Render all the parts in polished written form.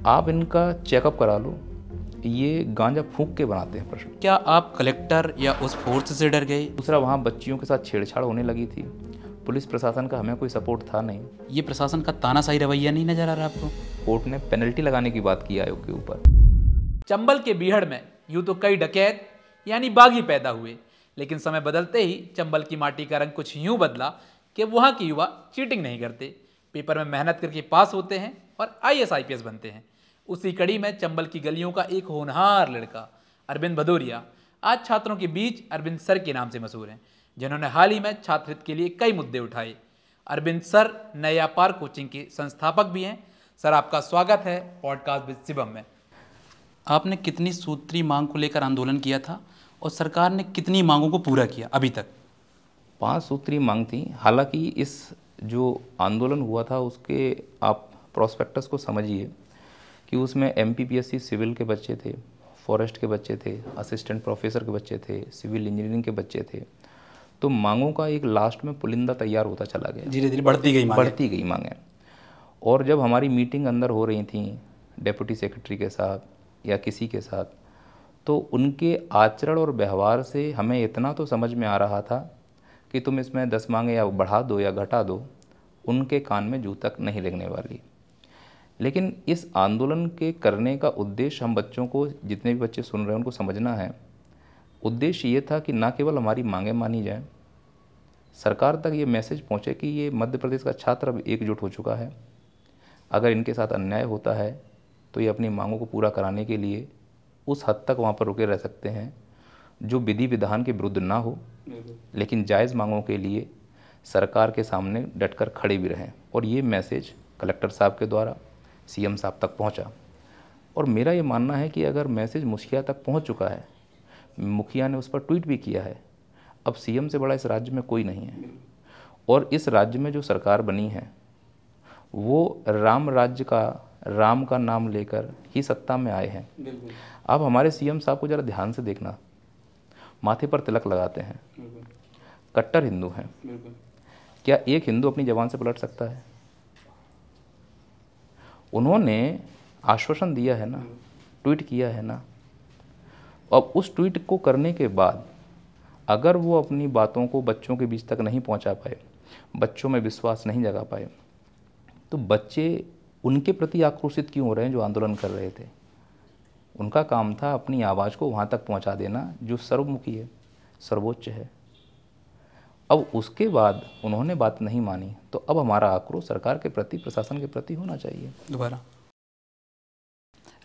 आप इनका चेकअप करा लो, ये गांजा फूंक के बनाते हैं प्रश्न। क्या आप कलेक्टर या उस फोर्स से डर गए? दूसरा, वहाँ बच्चियों के साथ छेड़छाड़ होने लगी थी, पुलिस प्रशासन का हमें कोई सपोर्ट था नहीं। ये प्रशासन का तानाशाही रवैया नहीं नजर आ रहा आपको? कोर्ट ने पेनल्टी लगाने की बात की आयोग के ऊपर। चंबल के बीहड़ में यूं तो कई डकैत यानी बागी पैदा हुए, लेकिन समय बदलते ही चंबल की माटी का रंग कुछ यूं बदला कि वहाँ के युवा चीटिंग नहीं करते, पेपर में मेहनत करके पास होते हैं और IAS IPS बनते हैं। उसी कड़ी में चंबल की गलियों का एक होनहार लड़का अरविंद भदौरिया आज छात्रों के बीच अरविंद सर के नाम से मशहूर हैं, जिन्होंने हाल ही में छात्र हित के लिए कई मुद्दे उठाए। अरविंद सर नया पार कोचिंग के संस्थापक भी हैं। सर, आपका स्वागत है पॉडकास्ट विद शिवम में। आपने कितनी सूत्री मांग को लेकर आंदोलन किया था और सरकार ने कितनी मांगों को पूरा किया अभी तक? 5 सूत्री मांग थी। हालांकि इस जो आंदोलन हुआ था उसके आप प्रोस्पेक्टस को समझिए कि उसमें MPPSC सिविल के बच्चे थे, फॉरेस्ट के बच्चे थे, असिस्टेंट प्रोफेसर के बच्चे थे, सिविल इंजीनियरिंग के बच्चे थे। तो मांगों का एक लास्ट में पुलिंदा तैयार होता चला गया, धीरे धीरे बढ़ती गई मांगें। और जब हमारी मीटिंग अंदर हो रही थी डेप्यूटी सेक्रेटरी के साथ या किसी के साथ, तो उनके आचरण और व्यवहार से हमें इतना तो समझ में आ रहा था कि तुम इसमें 10 मांगे या बढ़ा दो या घटा दो, उनके कान में जू तक नहीं लगने वाली। लेकिन इस आंदोलन के करने का उद्देश्य, हम बच्चों को, जितने भी बच्चे सुन रहे हैं उनको समझना है, उद्देश्य ये था कि ना केवल हमारी मांगें मानी जाएं, सरकार तक ये मैसेज पहुँचे कि ये मध्य प्रदेश का छात्र अब एकजुट हो चुका है। अगर इनके साथ अन्याय होता है तो ये अपनी मांगों को पूरा कराने के लिए उस हद तक वहाँ पर रुके रह सकते हैं जो विधि विधान के विरुद्ध ना हो, लेकिन जायज़ मांगों के लिए सरकार के सामने डटकर खड़े भी रहें। और ये मैसेज कलेक्टर साहब के द्वारा CM साहब तक पहुंचा। और मेरा ये मानना है कि अगर मैसेज मुखिया तक पहुंच चुका है, मुखिया ने उस पर ट्वीट भी किया है, अब CM से बड़ा इस राज्य में कोई नहीं है। और इस राज्य में जो सरकार बनी है वो राम का नाम लेकर ही सत्ता में आए हैं। अब हमारे CM साहब को ज़रा ध्यान से देखना, माथे पर तिलक लगाते हैं, कट्टर हिंदू हैं। क्या एक हिंदू अपनी जबान से पलट सकता है? उन्होंने आश्वासन दिया है ना, ट्वीट किया है ना। अब उस ट्वीट को करने के बाद अगर वो अपनी बातों को बच्चों के बीच तक नहीं पहुंचा पाए, बच्चों में विश्वास नहीं जगा पाए, तो बच्चे उनके प्रति आक्रोशित क्यों हो रहे हैं जो आंदोलन कर रहे थे? उनका काम था अपनी आवाज़ को वहाँ तक पहुँचा देना जो सर्वमुखी है, सर्वोच्च है। अब उसके बाद उन्होंने बात नहीं मानी, तो अब हमारा आक्रोश सरकार के प्रति, प्रशासन के प्रति होना चाहिए। दोबारा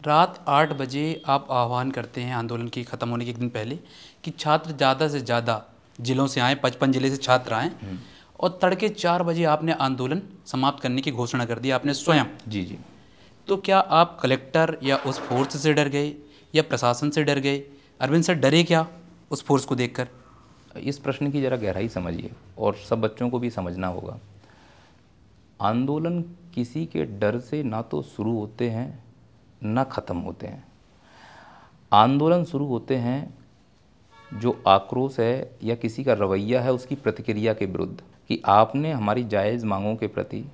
रात 8 बजे आप आह्वान करते हैं आंदोलन के ख़त्म होने के एक दिन पहले कि छात्र ज़्यादा से ज़्यादा जिलों से आएँ, 55 जिले से छात्र आएँ, और तड़के 4 बजे आपने आंदोलन समाप्त करने की घोषणा कर दी आपने स्वयं। जी। तो क्या आप कलेक्टर या उस फोर्स से डर गए या प्रशासन से डर गए? अरविंद सर डरे क्या उस फोर्स को देखकर? इस प्रश्न की ज़रा गहराई समझिए और सब बच्चों को भी समझना होगा। आंदोलन किसी के डर से ना तो शुरू होते हैं ना ख़त्म होते हैं। आंदोलन शुरू होते हैं जो आक्रोश है या किसी का रवैया है उसकी प्रतिक्रिया के विरुद्ध, कि आपने हमारी जायज़ मांगों के प्रति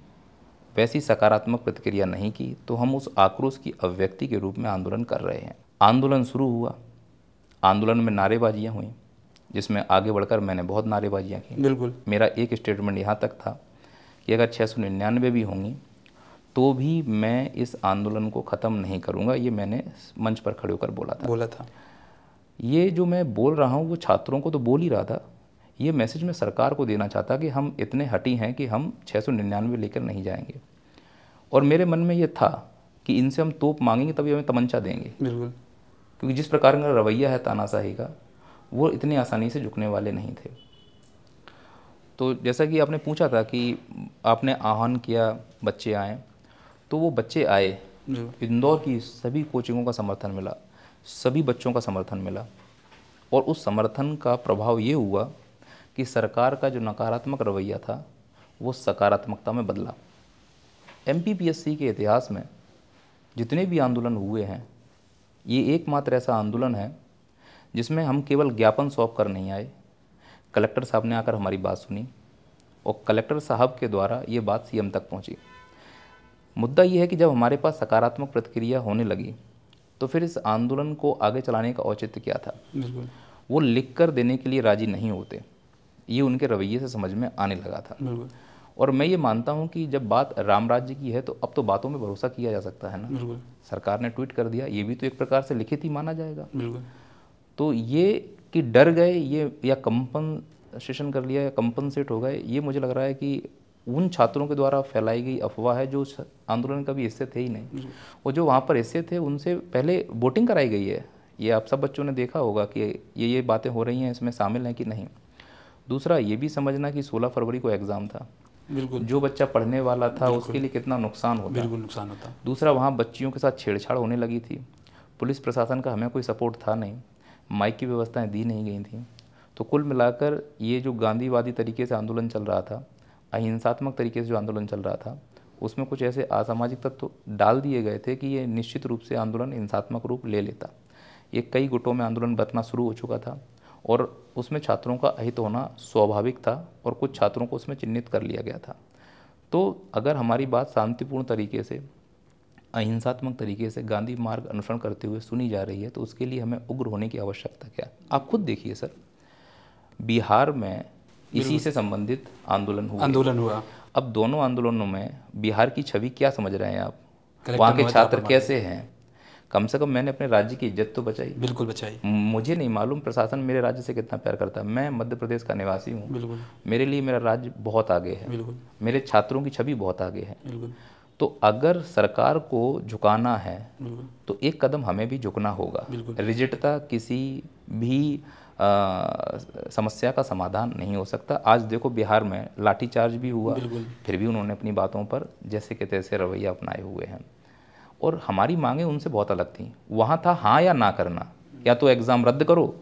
वैसी सकारात्मक प्रतिक्रिया नहीं की, तो हम उस आक्रोश की अभिव्यक्ति के रूप में आंदोलन कर रहे हैं। आंदोलन शुरू हुआ, आंदोलन में नारेबाजियाँ हुई, जिसमें आगे बढ़कर मैंने बहुत नारेबाजियाँ की। बिल्कुल। मेरा एक स्टेटमेंट यहाँ तक था कि अगर 699 भी होंगी तो भी मैं इस आंदोलन को ख़त्म नहीं करूँगा। ये मैंने मंच पर खड़े होकर बोला था। ये जो मैं बोल रहा हूँ वो छात्रों को तो बोल ही रहा था, ये मैसेज मैं सरकार को देना चाहता कि हम इतने हटी हैं कि हम 699 लेकर नहीं जाएंगे। और मेरे मन में ये था कि इनसे हम तोप मांगेंगे तभी हमें तमंचा देंगे। बिल्कुल। क्योंकि जिस प्रकार का रवैया है तानाशाही का, वो इतनी आसानी से झुकने वाले नहीं थे। तो जैसा कि आपने पूछा था कि आपने आह्वान किया बच्चे आए, तो वो बच्चे आए। इंदौर की सभी कोचिंगों का समर्थन मिला, सभी बच्चों का समर्थन मिला। और उस समर्थन का प्रभाव ये हुआ कि सरकार का जो नकारात्मक रवैया था वो सकारात्मकता में बदला। MPPSC के इतिहास में जितने भी आंदोलन हुए हैं, ये एकमात्र ऐसा आंदोलन है जिसमें हम केवल ज्ञापन सौंप कर नहीं आए। कलेक्टर साहब ने आकर हमारी बात सुनी और कलेक्टर साहब के द्वारा ये बात CM तक पहुंची। मुद्दा ये है कि जब हमारे पास सकारात्मक प्रतिक्रिया होने लगी तो फिर इस आंदोलन को आगे चलाने का औचित्य क्या था। बिल्कुल वो लिख कर देने के लिए राजी नहीं होते, ये उनके रवैये से समझ में आने लगा था। बिल्कुल और मैं ये मानता हूँ कि जब बात राम राज्य की है तो अब तो बातों में भरोसा किया जा सकता है ना। बिल्कुल सरकार ने ट्वीट कर दिया, ये भी तो एक प्रकार से लिखित ही माना जाएगा। बिल्कुल तो ये कि डर गए ये या कंपनसेशन कर लिया या कंपनसेट हो गए, ये मुझे लग रहा है कि उन छात्रों के द्वारा फैलाई गई अफवाह है जो आंदोलन का भी हिस्से थे ही नहीं। वो जो वहाँ पर हिस्से थे उनसे पहले वोटिंग कराई गई है, ये आप सब बच्चों ने देखा होगा कि ये बातें हो रही हैं, इसमें शामिल हैं कि नहीं। दूसरा ये भी समझना कि 16 फरवरी को एग्ज़ाम था, बिल्कुल जो बच्चा पढ़ने वाला था उसके लिए कितना नुकसान होता। बिल्कुल नुकसान होता। दूसरा वहाँ बच्चियों के साथ छेड़छाड़ होने लगी थी, पुलिस प्रशासन का हमें कोई सपोर्ट था नहीं, माइक की व्यवस्थाएं दी नहीं गई थी। तो कुल मिलाकर ये जो गांधीवादी तरीके से आंदोलन चल रहा था, अहिंसात्मक तरीके से जो आंदोलन चल रहा था, उसमें कुछ ऐसे असामाजिक तत्व डाल दिए गए थे कि ये निश्चित रूप से आंदोलन हिंसात्मक रूप ले लेता। ये कई गुटों में आंदोलन बरतना शुरू हो चुका था और उसमें छात्रों का अहित होना स्वाभाविक था और कुछ छात्रों को उसमें चिन्हित कर लिया गया था। तो अगर हमारी बात शांतिपूर्ण तरीके से, अहिंसात्मक तरीके से गांधी मार्ग अनुसरण करते हुए सुनी जा रही है तो उसके लिए हमें उग्र होने की आवश्यकता क्या। आप खुद देखिए सर, बिहार में इसी से संबंधित आंदोलन हुआ। अब दोनों आंदोलनों में बिहार की छवि क्या समझ रहे हैं आप, वहाँ के छात्र कैसे हैं। कम से कम मैंने अपने राज्य की इज्जत तो बचाई। बिल्कुल बचाई। मुझे नहीं मालूम प्रशासन मेरे राज्य से कितना प्यार करता है। मैं मध्य प्रदेश का निवासी हूँ, बिल्कुल मेरे लिए मेरा राज्य बहुत आगे है, बिल्कुल मेरे छात्रों की छवि बहुत आगे है। बिल्कुल। तो अगर सरकार को झुकाना है बिल्कुल तो एक कदम हमें भी झुकना होगा। बिल्कुल। रिजिडता किसी भी समस्या का समाधान नहीं हो सकता। आज देखो बिहार में लाठीचार्ज भी हुआ, बिल्कुल। फिर भी उन्होंने अपनी बातों पर जैसे के तैसे रवैया अपनाए हुए हैं और हमारी मांगें उनसे बहुत अलग थी। वहाँ था हाँ या ना करना, या तो एग्ज़ाम रद्द करो,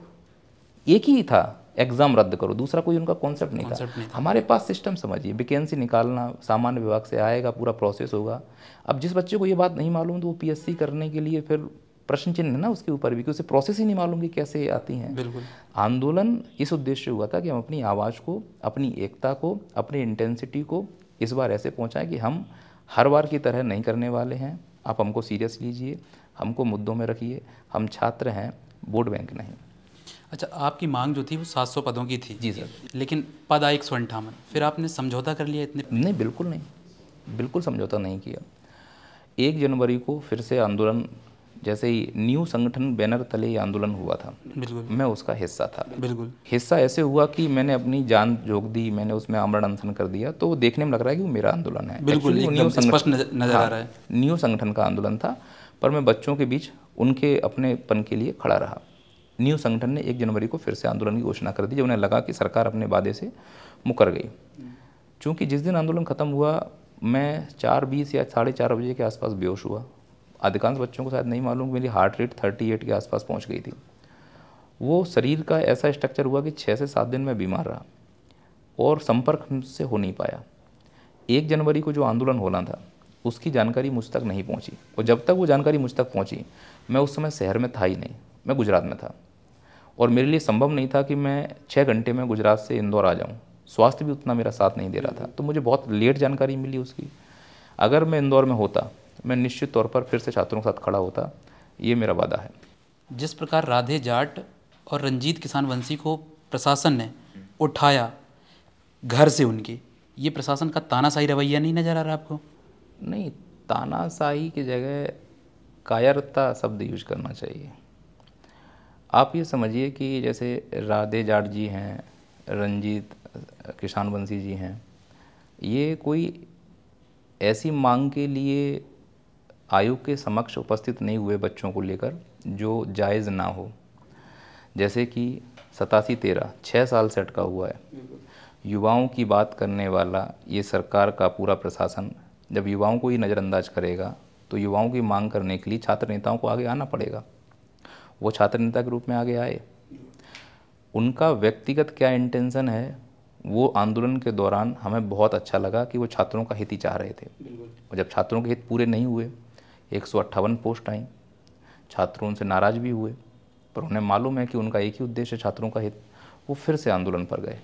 एक ही था एग्ज़ाम रद्द करो, दूसरा कोई उनका कॉन्सेप्ट नहीं था। हमारे पास सिस्टम समझिए, वैकेंसी निकालना सामान्य विभाग से आएगा, पूरा प्रोसेस होगा। अब जिस बच्चे को ये बात नहीं मालूम तो वो पीएससी करने के लिए फिर प्रश्न चिन्ह है ना उसके ऊपर भी, कि उसे प्रोसेस ही नहीं मालूम कि कैसे आती हैं। बिल्कुल। आंदोलन इस उद्देश्य से हुआ था कि हम अपनी आवाज़ को, अपनी एकता को, अपनी इंटेंसिटी को इस बार ऐसे पहुंचाएं कि हम हर बार की तरह नहीं करने वाले हैं। आप हमको सीरियस लीजिए, हमको मुद्दों में रखिए, हम छात्र हैं, वोट बैंक नहीं। अच्छा, आपकी मांग जो थी वो 700 पदों की थी। जी सर। लेकिन पद आए 158, फिर आपने समझौता कर लिया इतने? नहीं, बिल्कुल नहीं, बिल्कुल समझौता नहीं किया। 1 जनवरी को फिर से आंदोलन, जैसे ही न्यू संगठन बैनर तले ये आंदोलन हुआ था, बिल्कुल मैं उसका हिस्सा था। बिल्कुल। हिस्सा ऐसे हुआ कि मैंने अपनी जान झोंक दी, मैंने उसमें आमरण अनशन कर दिया, तो वो देखने में लग रहा है कि वो मेरा आंदोलन है। बिल्कुल एकदम स्पष्ट नजर आ रहा है। न्यू संगठन का आंदोलन था, पर मैं बच्चों के बीच उनके अपनेपन के लिए खड़ा रहा। न्यू संगठन ने 1 जनवरी को फिर से आंदोलन की घोषणा कर दी जब उन्हें लगा कि सरकार अपने वादे से मुकर गई। चूँकि जिस दिन आंदोलन खत्म हुआ मैं 4:20 या 4:30 बजे के आसपास बेहोश हुआ। अधिकांश बच्चों को शायद नहीं मालूम, मेरी हार्ट रेट 38 के आसपास पहुंच गई थी। वो शरीर का ऐसा स्ट्रक्चर हुआ कि 6 से 7 दिन में बीमार रहा और संपर्क हमसे हो नहीं पाया। 1 जनवरी को जो आंदोलन होना था उसकी जानकारी मुझ तक नहीं पहुंची, और जब तक वो जानकारी मुझ तक पहुंची मैं उस समय शहर में था ही नहीं, मैं गुजरात में था और मेरे लिए संभव नहीं था कि मैं 6 घंटे में गुजरात से इंदौर आ जाऊँ। स्वास्थ्य भी उतना मेरा साथ नहीं दे रहा था, तो मुझे बहुत लेट जानकारी मिली उसकी। अगर मैं इंदौर में होता मैं निश्चित तौर पर फिर से छात्रों के साथ खड़ा होता, ये मेरा वादा है। जिस प्रकार राधे जाट और रंजीत किसान वंशी को प्रशासन ने उठाया घर से उनके, ये प्रशासन का तानाशाही रवैया नहीं नजर आ रहा आपको? नहीं, तानाशाही की जगह कायरता शब्द यूज करना चाहिए। आप ये समझिए कि जैसे राधे जाट जी हैं, रंजीत किसान वंशी जी हैं, ये कोई ऐसी मांग के लिए आयोग के समक्ष उपस्थित नहीं हुए बच्चों को लेकर जो जायज़ ना हो। जैसे कि 87-13 6 साल से अटका हुआ है। युवाओं की बात करने वाला ये सरकार का पूरा प्रशासन जब युवाओं को ही नज़रअंदाज करेगा तो युवाओं की मांग करने के लिए छात्र नेताओं को आगे आना पड़ेगा। वो छात्र नेता के रूप में आगे आए। उनका व्यक्तिगत क्या इंटेंशन है वो आंदोलन के दौरान हमें बहुत अच्छा लगा कि वो छात्रों का हित ही चाह रहे थे। और जब छात्रों के हित पूरे नहीं हुए, 158 पोस्ट आई, छात्रों उनसे नाराज़ भी हुए, पर उन्हें मालूम है कि उनका एक ही उद्देश्य है छात्रों का हित, वो फिर से आंदोलन पर गए।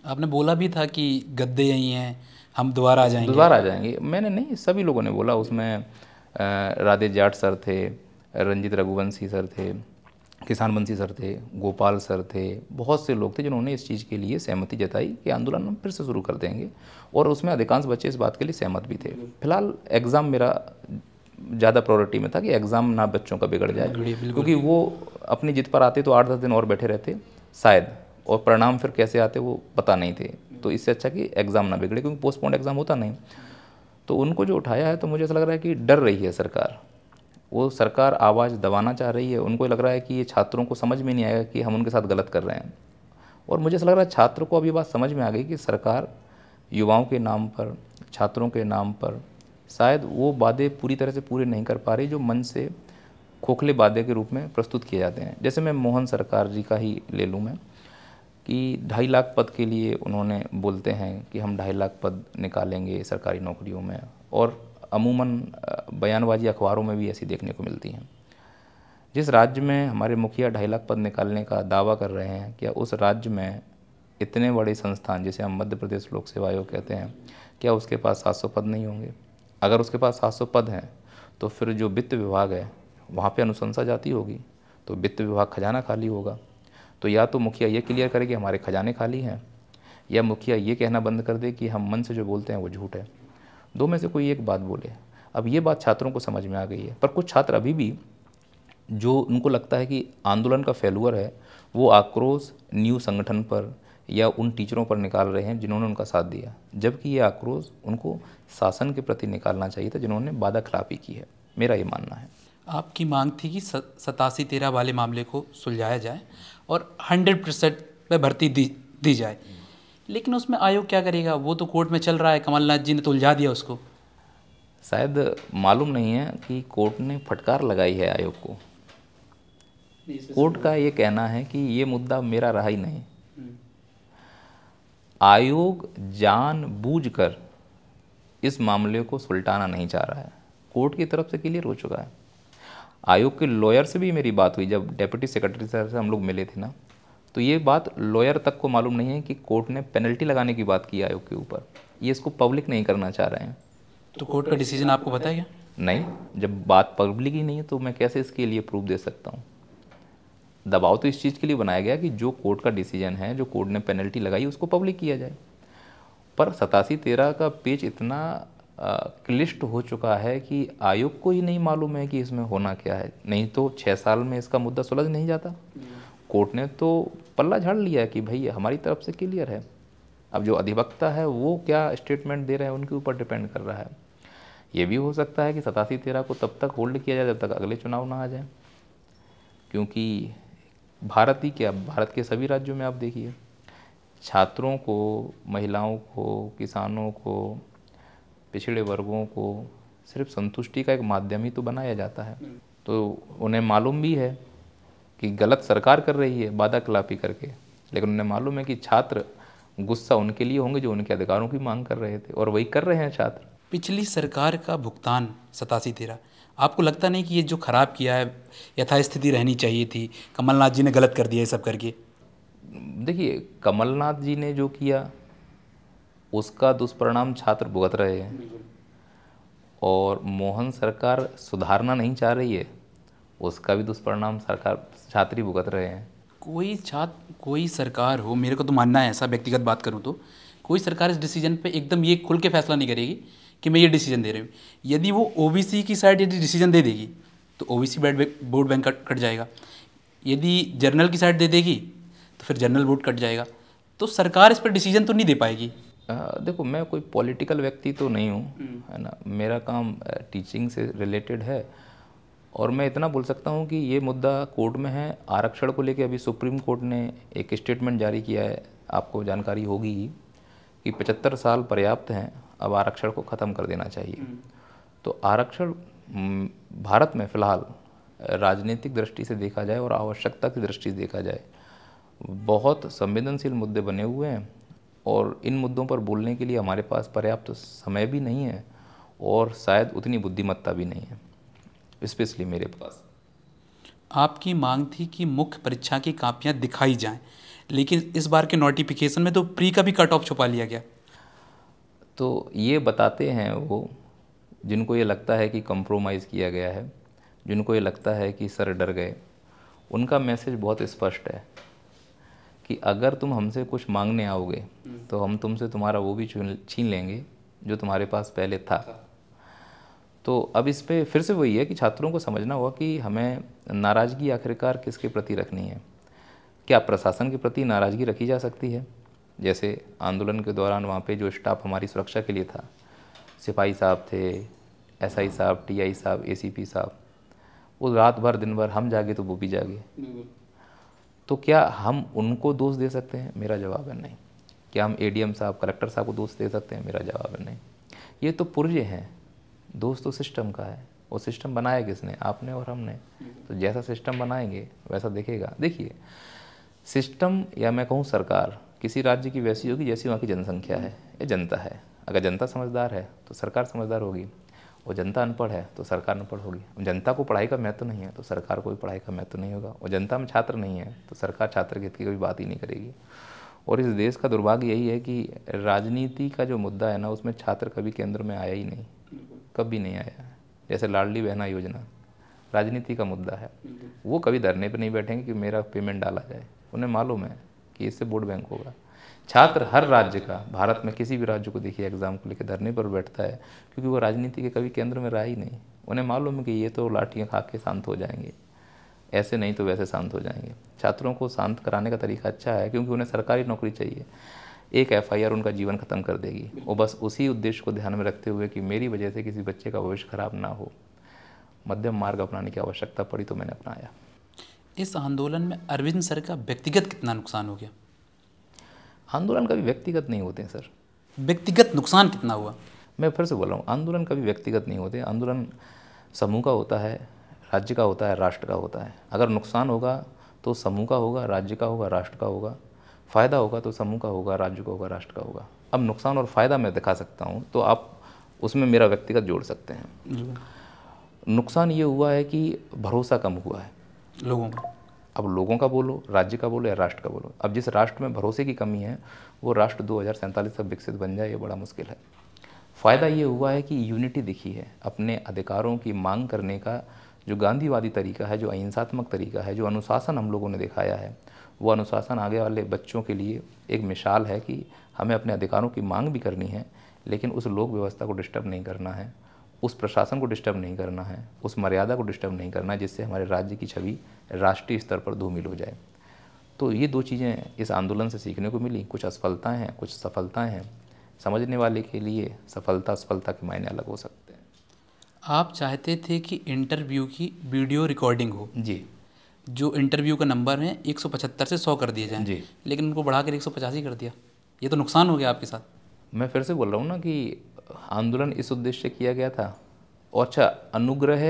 आपने बोला भी था कि गद्दे यही हैं, हम दोबारा आ जाएंगे। दोबारा आ जाएंगे मैंने नहीं, सभी लोगों ने बोला। उसमें राधे जाट सर थे, रंजीत रघुवंशी सर थे, किसान बंसी सर थे, गोपाल सर थे, बहुत से लोग थे जिन्होंने इस चीज़ के लिए सहमति जताई कि आंदोलन हम फिर से शुरू कर देंगे। और उसमें अधिकांश बच्चे इस बात के लिए सहमत भी थे। फिलहाल एग्ज़ाम मेरा ज़्यादा प्रायोरिटी में था कि एग्ज़ाम ना बच्चों का बिगड़ जाए, क्योंकि वो अपनी जिद पर आते तो 8-10 दिन और बैठे रहते शायद, और परिणाम फिर कैसे आते वो पता नहीं थे। तो इससे अच्छा कि एग्ज़ाम ना बिगड़े, क्योंकि पोस्टपोन्ड एग्ज़ाम होता नहीं। तो उनको जो उठाया है, तो मुझे ऐसा लग रहा है कि डर रही है सरकार। वो सरकार आवाज़ दबाना चाह रही है। उनको लग रहा है कि ये छात्रों को समझ में नहीं आएगा कि हम उनके साथ गलत कर रहे हैं। और मुझे ऐसा लग रहा है छात्रों को अब ये बात समझ में आ गई कि सरकार युवाओं के नाम पर, छात्रों के नाम पर शायद वो वादे पूरी तरह से पूरे नहीं कर पा रही जो मन से खोखले वादे के रूप में प्रस्तुत किए जाते हैं। जैसे मैं मोहन सरकार जी का ही ले लूँ मैं, कि 2.5 लाख पद के लिए उन्होंने बोलते हैं कि हम 2.5 लाख पद निकालेंगे सरकारी नौकरियों में, और अमूमन बयानबाजी अखबारों में भी ऐसी देखने को मिलती हैं। जिस राज्य में हमारे मुखिया 2.5 लाख पद निकालने का दावा कर रहे हैं, क्या उस राज्य में इतने बड़े संस्थान जिसे हम मध्य प्रदेश लोक सेवा आयोग कहते हैं, क्या उसके पास 700 पद नहीं होंगे? अगर उसके पास 700 पद हैं तो फिर जो वित्त विभाग है वहाँ पे अनुशंसा जाती होगी, तो वित्त विभाग खजाना खाली होगा। तो या तो मुखिया ये क्लियर करे कि हमारे खजाने खाली हैं, या मुखिया ये कहना बंद कर दे कि हम मन से जो बोलते हैं वो झूठ है। दो में से कोई एक बात बोले। अब ये बात छात्रों को समझ में आ गई है, पर कुछ छात्र अभी भी जो उनको लगता है कि आंदोलन का फेलुअर है, वो आक्रोश न्यू संगठन पर या उन टीचरों पर निकाल रहे हैं जिन्होंने उनका साथ दिया, जबकि ये आक्रोश उनको शासन के प्रति निकालना चाहिए था जिन्होंने वादा खिलाफी की है। मेरा ये मानना है। आपकी मांग थी कि 87-13 वाले मामले को सुलझाया जाए और 100% पे भर्ती दी जाए, लेकिन उसमें आयोग क्या करेगा? वो तो कोर्ट में चल रहा है, कमलनाथ जी ने तो उलझा दिया उसको। शायद मालूम नहीं है कि कोर्ट ने फटकार लगाई है आयोग को। कोर्ट का ये कहना है कि ये मुद्दा मेरा रहा ही नहीं। आयोग जानबूझकर इस मामले को सुलटाना नहीं चाह रहा है। कोर्ट की तरफ से क्लियर हो चुका है। आयोग के लॉयर से भी मेरी बात हुई, जब डेप्यूटी सेक्रेटरी सर से हम लोग मिले थे ना, तो ये बात लॉयर तक को मालूम नहीं है कि कोर्ट ने पेनल्टी लगाने की बात की आयोग के ऊपर। ये इसको पब्लिक नहीं करना चाह रहे हैं। तो कोर्ट का डिसीजन आपको पता है क्या? नहीं, जब बात पब्लिक ही नहीं है तो मैं कैसे इसके लिए प्रूफ दे सकता हूँ? दबाव तो इस चीज़ के लिए बनाया गया कि जो कोर्ट का डिसीजन है, जो कोर्ट ने पेनल्टी लगाई, उसको पब्लिक किया जाए। पर 87-13 का पेज इतना क्लिष्ट हो चुका है कि आयोग को ही नहीं मालूम है कि इसमें होना क्या है। नहीं तो 6 साल में इसका मुद्दा सुलझ नहीं जाता। कोर्ट ने तो पल्ला झाड़ लिया कि भाई हमारी तरफ से क्लियर है। अब जो अधिवक्ता है वो क्या स्टेटमेंट दे रहे हैं उनके ऊपर डिपेंड कर रहा है। ये भी हो सकता है कि 87-13 को तब तक होल्ड किया जाए जब तक अगले चुनाव ना आ जाए, क्योंकि भारत ही क्या, भारत के सभी राज्यों में आप देखिए, छात्रों को, महिलाओं को, किसानों को, पिछड़े वर्गों को सिर्फ संतुष्टि का एक माध्यम ही तो बनाया जाता है। तो उन्हें मालूम भी है कि गलत सरकार कर रही है वादा खिलाफी करके, लेकिन उन्हें मालूम है कि छात्र गुस्सा उनके लिए होंगे जो उनके अधिकारों की मांग कर रहे थे, और वही कर रहे हैं छात्र। पिछली सरकार का भुगतान 87-13, आपको लगता नहीं कि ये जो खराब किया है यथास्थिति रहनी चाहिए थी? कमलनाथ जी ने गलत कर दिया ये सब करके। देखिए, कमलनाथ जी ने जो किया उसका दुष्परिणाम छात्र भुगत रहे हैं, और मोहन सरकार सुधारना नहीं चाह रही है, उसका भी दुष्परिणाम सरकार छात्र ही भुगत रहे हैं। कोई सरकार हो, मेरे को तो मानना है ऐसा, व्यक्तिगत बात करूँ तो कोई सरकार इस डिसीजन पे एकदम ये खुल के फैसला नहीं करेगी कि मैं ये डिसीजन दे रही हूँ। यदि वो ओबीसी की साइड यदि डिसीजन दे देगी तो ओबीसी वोट बैंक कट जाएगा। यदि जर्नल की साइड दे देगी तो फिर जनरल वोट कट जाएगा। तो सरकार इस पर डिसीजन तो नहीं दे पाएगी। देखो, मैं कोई पॉलिटिकल व्यक्ति तो नहीं हूँ, है ना। मेरा काम टीचिंग से रिलेटेड है, और मैं इतना बोल सकता हूँ कि ये मुद्दा कोर्ट में है। आरक्षण को लेकर अभी सुप्रीम कोर्ट ने एक स्टेटमेंट जारी किया है, आपको जानकारी होगी ही, कि 75 साल पर्याप्त हैं, अब आरक्षण को ख़त्म कर देना चाहिए। तो आरक्षण भारत में फ़िलहाल राजनीतिक दृष्टि से देखा जाए और आवश्यकता की दृष्टि से देखा जाए, बहुत संवेदनशील मुद्दे बने हुए हैं, और इन मुद्दों पर बोलने के लिए हमारे पास पर्याप्त समय भी नहीं है, और शायद उतनी बुद्धिमत्ता भी नहीं है, स्पेशली मेरे पास। आपकी मांग थी कि मुख्य परीक्षा की कापियां दिखाई जाएं, लेकिन इस बार के नोटिफिकेशन में तो प्री का भी कट ऑफ छुपा लिया गया। तो ये बताते हैं वो, जिनको ये लगता है कि कंप्रोमाइज़ किया गया है, जिनको ये लगता है कि सर डर गए, उनका मैसेज बहुत स्पष्ट है कि अगर तुम हमसे कुछ मांगने आओगे तो हम तुमसे तुम्हारा वो भी छीन लेंगे जो तुम्हारे पास पहले था। तो अब इस पे फिर से वही है कि छात्रों को समझना होगा कि हमें नाराज़गी आखिरकार किसके प्रति रखनी है। क्या प्रशासन के प्रति नाराज़गी रखी जा सकती है? जैसे आंदोलन के दौरान वहाँ पे जो स्टाफ हमारी सुरक्षा के लिए था, सिपाही साहब थे, एसआई साहब, टीआई साहब, एसीपी साहब, वो रात भर दिन भर, हम जागे तो वो भी जागे। तो क्या हम उनको दोष दे सकते हैं? मेरा जवाब है नहीं। क्या हम एडीएम साहब, कलेक्टर साहब को दोष दे सकते हैं? मेरा जवाब है नहीं। ये तो पुर्जे हैं, दोष तो सिस्टम का है। वो सिस्टम बनाया किसने? आपने और हमने। तो जैसा सिस्टम बनाएंगे वैसा दिखेगा। देखिए, सिस्टम या मैं कहूँ सरकार किसी राज्य की वैसी होगी जैसी वहाँ की जनसंख्या है या जनता है। अगर जनता समझदार है तो सरकार समझदार होगी, और जनता अनपढ़ है तो सरकार अनपढ़ होगी। जनता को पढ़ाई का महत्व नहीं है तो सरकार को भी पढ़ाई का महत्व नहीं होगा, और जनता में छात्र नहीं है तो सरकार छात्र के हित की कोई बात ही नहीं करेगी। और इस देश का दुर्भाग्य यही है कि राजनीति का जो मुद्दा है ना, उसमें छात्र कभी केंद्र में आया ही नहीं, कभी नहीं आया। जैसे लाडली बहना योजना राजनीति का मुद्दा है, वो कभी धरने पर नहीं बैठेंगे कि मेरा पेमेंट डाला जाए। उन्हें मालूम है कि इससे वोट बैंक होगा। छात्र हर राज्य का, भारत में किसी भी राज्य को देखिए एग्ज़ाम को लेकर धरने पर बैठता है, क्योंकि वो राजनीति के कभी केंद्र में रहा ही नहीं। उन्हें मालूम है कि ये तो लाठियाँ खा के शांत हो जाएंगे, ऐसे नहीं तो वैसे शांत हो जाएंगे। छात्रों को शांत कराने का तरीका अच्छा है, क्योंकि उन्हें सरकारी नौकरी चाहिए। एक एफआईआर उनका जीवन ख़त्म कर देगी। वो बस उसी उद्देश्य को ध्यान में रखते हुए कि मेरी वजह से किसी बच्चे का भविष्य खराब ना हो, मध्यम मार्ग अपनाने की आवश्यकता पड़ी तो मैंने अपनाया। इस आंदोलन में अरविंद सर का व्यक्तिगत कितना नुकसान हो गया? आंदोलन कभी व्यक्तिगत नहीं होते हैं सर। व्यक्तिगत नुकसान कितना हुआ? मैं फिर से बोल रहा हूँ, आंदोलन कभी व्यक्तिगत नहीं होते। आंदोलन समूह का होता है, राज्य का होता है, राष्ट्र का होता है। अगर नुकसान होगा तो समूह का होगा, राज्य का होगा, राष्ट्र का होगा। फ़ायदा होगा तो समूह का होगा, राज्य का होगा, राष्ट्र का होगा। अब नुकसान और फ़ायदा मैं दिखा सकता हूँ, तो आप उसमें मेरा व्यक्तिगत जोड़ सकते हैं। नुकसान ये हुआ है कि भरोसा कम हुआ है लोगों का। अब लोगों का बोलो, राज्य का बोलो या राष्ट्र का बोलो, अब जिस राष्ट्र में भरोसे की कमी है वो राष्ट्र 2047 तक विकसित बन जाए, ये बड़ा मुश्किल है। फ़ायदा ये हुआ है कि यूनिटी दिखी है। अपने अधिकारों की मांग करने का जो गांधीवादी तरीका है, जो अहिंसात्मक तरीका है, जो अनुशासन हम लोगों ने दिखाया है, वो अनुशासन आगे वाले बच्चों के लिए एक मिसाल है कि हमें अपने अधिकारों की मांग भी करनी है, लेकिन उस लोक व्यवस्था को डिस्टर्ब नहीं करना है, उस प्रशासन को डिस्टर्ब नहीं करना है, उस मर्यादा को डिस्टर्ब नहीं करना है, जिससे हमारे राज्य की छवि राष्ट्रीय स्तर पर धूमिल हो जाए। तो ये दो चीज़ें इस आंदोलन से सीखने को मिली। कुछ असफलताएं हैं, कुछ सफलताएं हैं। समझने वाले के लिए सफलता असफलता के मायने अलग हो सकते हैं। आप चाहते थे कि इंटरव्यू की वीडियो रिकॉर्डिंग हो जी, जो इंटरव्यू का नंबर है 175 से 100 कर दिए जाएं, जी। लेकिन उनको बढ़ाकर 185 कर दिया। ये तो नुकसान हो गया आपके साथ। मैं फिर से बोल रहा हूँ ना कि आंदोलन इस उद्देश्य से किया गया था। और अच्छा, अनुग्रह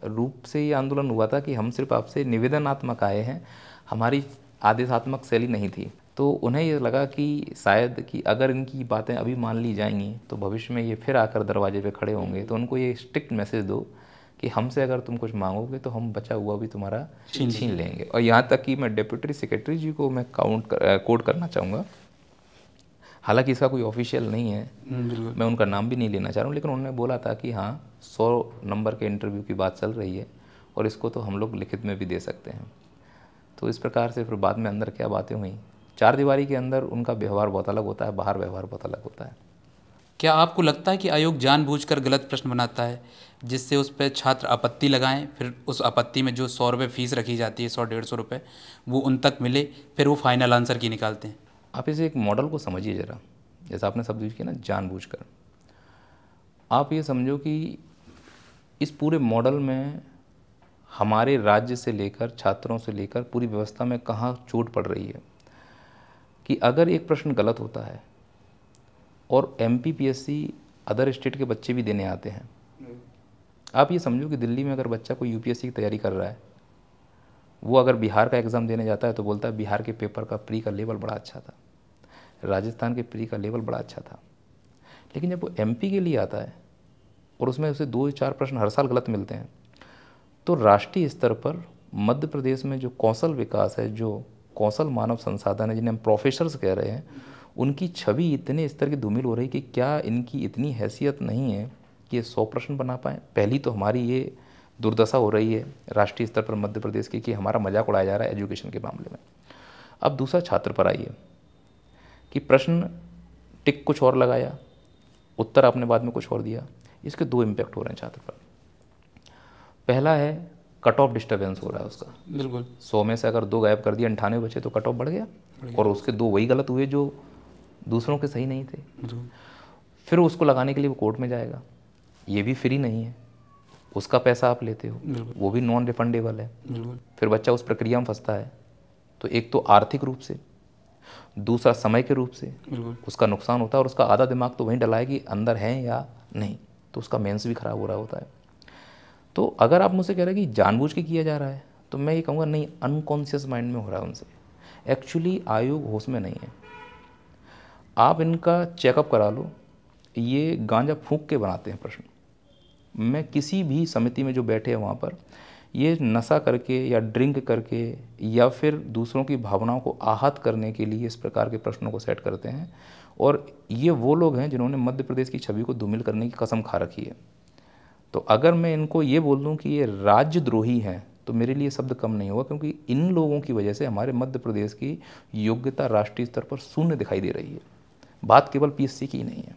रूप से ये आंदोलन हुआ था कि हम सिर्फ आपसे निवेदनात्मक आए हैं, हमारी आदेशात्मक शैली नहीं थी। तो उन्हें ये लगा कि शायद कि अगर इनकी बातें अभी मान ली जाएंगी तो भविष्य में ये फिर आकर दरवाजे पे खड़े होंगे। तो उनको ये स्ट्रिक्ट मैसेज दो कि हमसे अगर तुम कुछ मांगोगे तो हम बचा हुआ भी तुम्हारा छीन लेंगे। और यहाँ तक कि मैं डिप्टी सेक्रेटरी जी को मैं कोट करना चाहूँगा, हालांकि इसका कोई ऑफिशियल नहीं है, मैं उनका नाम भी नहीं लेना चाह रहा हूँ, लेकिन उन्होंने बोला था कि हाँ 100 नंबर के इंटरव्यू की बात चल रही है और इसको तो हम लोग लिखित में भी दे सकते हैं। तो इस प्रकार से फिर बाद में अंदर क्या बातें हुई, चार दीवारी के अंदर उनका व्यवहार बहुत अलग होता है, बाहर व्यवहार बहुत अलग होता है। क्या आपको लगता है कि आयोग जानबूझकर गलत प्रश्न बनाता है जिससे उस पर छात्र आपत्ति लगाएं, फिर उस आपत्ति में जो 100 रुपये फीस रखी जाती है, 100-150 रुपये, वो उन तक मिले, फिर वो फाइनल आंसर की निकालते हैं? आप इसे एक मॉडल को समझिए ज़रा, जैसा आपने शब्द यूज किया ना, जानबूझकर। आप ये समझो कि इस पूरे मॉडल में हमारे राज्य से लेकर, छात्रों से लेकर पूरी व्यवस्था में कहाँ चोट पड़ रही है कि अगर एक प्रश्न गलत होता है और MPPSC अदर स्टेट के बच्चे भी देने आते हैं। आप ये समझो कि दिल्ली में अगर बच्चा कोई UPSC की तैयारी कर रहा है, वो अगर बिहार का एग्ज़ाम देने जाता है तो बोलता है बिहार के पेपर का प्री का लेवल बड़ा अच्छा था, राजस्थान के प्री का लेवल बड़ा अच्छा था। लेकिन जब वो MP के लिए आता है और उसमें उसे 2-4 प्रश्न हर साल गलत मिलते हैं, तो राष्ट्रीय स्तर पर मध्य प्रदेश में जो कौशल विकास है, जो कौशल मानव संसाधन है, जिन्हें हम प्रोफेसर्स कह रहे हैं, उनकी छवि इतने स्तर की धूमिल हो रही कि क्या इनकी इतनी हैसियत नहीं है कि ये 100 प्रश्न बना पाएँ। पहली तो हमारी ये दुर्दशा हो रही है राष्ट्रीय स्तर पर मध्य प्रदेश की कि हमारा मजाक उड़ाया जा रहा है एजुकेशन के मामले में। अब दूसरा छात्र पर आइए कि प्रश्न टिक कुछ और लगाया, उत्तर आपने बाद में कुछ और दिया। इसके 2 इम्पैक्ट हो रहे हैं छात्र पर। पहला है कट ऑफ डिस्टर्बेंस हो रहा है उसका। बिल्कुल 100 में से अगर 2 गायब कर दिया 98 बचे तो कट ऑफ बढ़ गया और उसके 2 वही गलत हुए जो दूसरों के सही नहीं थे। फिर उसको लगाने के लिए वो कोर्ट में जाएगा, ये भी फ्री नहीं है, उसका पैसा आप लेते हो, वो भी नॉन रिफंडेबल है। फिर बच्चा उस प्रक्रिया में फंसता है। तो एक तो आर्थिक रूप से, दूसरा समय के रूप से उसका नुकसान होता है और उसका आधा दिमाग तो वहीं डला है कि अंदर है या नहीं, तो उसका मेंस भी खराब हो रहा होता है। तो अगर आप मुझसे कह रहे हैं कि जानबूझ के किया जा रहा है तो मैं ये कहूँगा नहीं, अनकॉन्शियस माइंड में हो रहा है उनसे। एक्चुअली आयोग होश में नहीं है। आप इनका चेकअप करा लो, ये गांजा फूंक के बनाते हैं प्रश्न। मैं किसी भी समिति में जो बैठे हैं वहाँ पर ये नशा करके या ड्रिंक करके या फिर दूसरों की भावनाओं को आहत करने के लिए इस प्रकार के प्रश्नों को सेट करते हैं। और ये वो लोग हैं जिन्होंने मध्य प्रदेश की छवि को धूमिल करने की कसम खा रखी है। तो अगर मैं इनको ये बोल दूं कि ये राज्यद्रोही हैं तो मेरे लिए शब्द कम नहीं होगा, क्योंकि इन लोगों की वजह से हमारे मध्य प्रदेश की योग्यता राष्ट्रीय स्तर पर शून्य दिखाई दे रही है। बात केवल पीएससी की नहीं है।